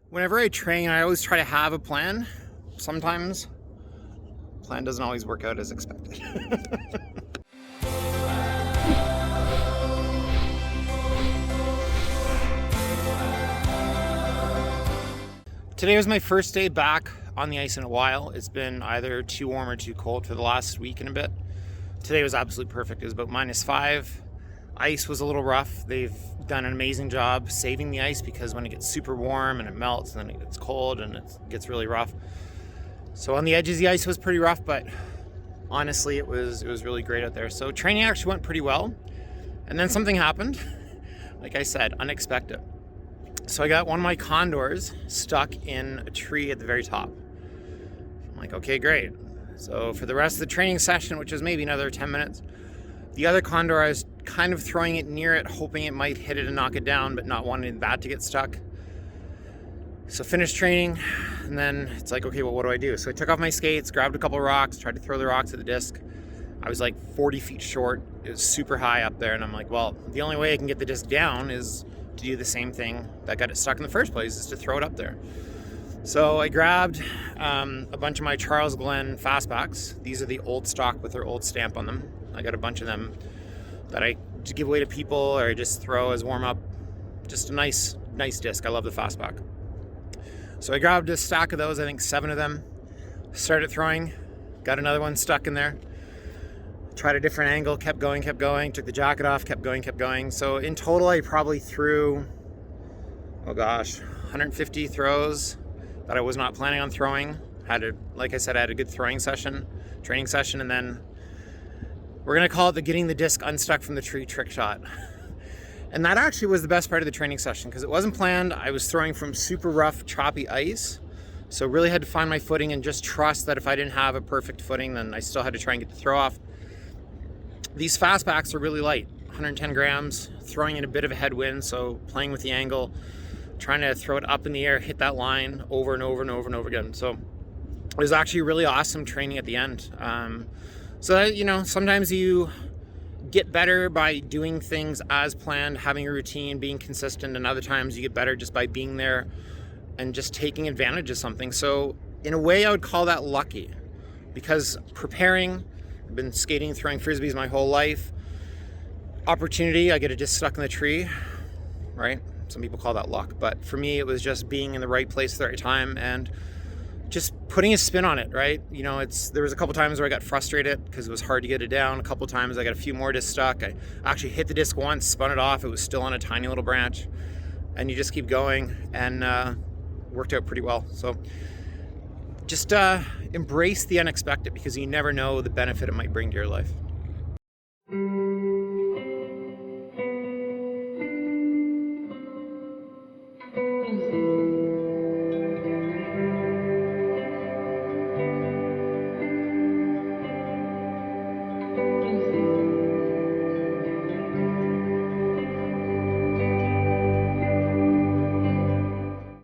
Whenever I train, I always try to have a plan. Sometimes plan doesn't always work out as expected. Today was my first day back on the ice in a while. It's been either too warm or too cold for the last week and a bit. Today was absolutely perfect. It was about -5. Ice was a little rough. They've done an amazing job saving the ice because when it gets super warm and it melts, then it gets cold and it gets really rough. So on the edges, the ice was pretty rough, but honestly, it was really great out there. So training actually went pretty well. And then something happened, like I said, unexpected. So I got one of my condors stuck in a tree at the very top. I'm like, okay, great. So for the rest of the training session, which was maybe another 10 minutes, the other condor, I was kind of throwing it near it, hoping it might hit it and knock it down, but not wanting that to get stuck. So finished training, and then it's like, okay, well, what do I do? So I took off my skates, grabbed a couple of rocks, tried to throw the rocks at the disc. I was like 40 feet short. It was super high up there, and I'm like, well, the only way I can get the disc down is to do the same thing that got it stuck in the first place, is to throw it up there. So I grabbed a bunch of my Charles Glenn fastbacks. These are the old stock with their old stamp on them. I got a bunch of them that I give away to people or just throw as warm up. Just a nice disc. I love the fastback. So I grabbed a stack of those, I think 7 of them, started throwing, got another one stuck in there, tried a different angle, kept going, took the jacket off, kept going. So in total, I probably threw, 150 throws that I was not planning on throwing. Like I said, I had a good training session, and then we're gonna call it the getting the disc unstuck from the tree trick shot. And that actually was the best part of the training session because it wasn't planned. I was throwing from super rough, choppy ice. So really had to find my footing and just trust that if I didn't have a perfect footing, then I still had to try and get the throw off. These fastbacks are really light, 110 grams, throwing in a bit of a headwind. So playing with the angle, trying to throw it up in the air, hit that line over and over again. So it was actually really awesome training at the end. Sometimes you get better by doing things as planned, having a routine, being consistent, and other times you get better just by being there and just taking advantage of something. So in a way, I would call that lucky because preparing, I've been skating, throwing Frisbees my whole life. Opportunity, I get it just stuck in the tree, right? Some people call that luck, but for me, it was just being in the right place at the right time and just putting a spin on it, right? There was a couple times where I got frustrated because it was hard to get it down. A couple times I got a few more discs stuck. I actually hit the disc once, spun it off. It was still on a tiny little branch, and you just keep going, and worked out pretty well. So just embrace the unexpected because you never know the benefit it might bring to your life.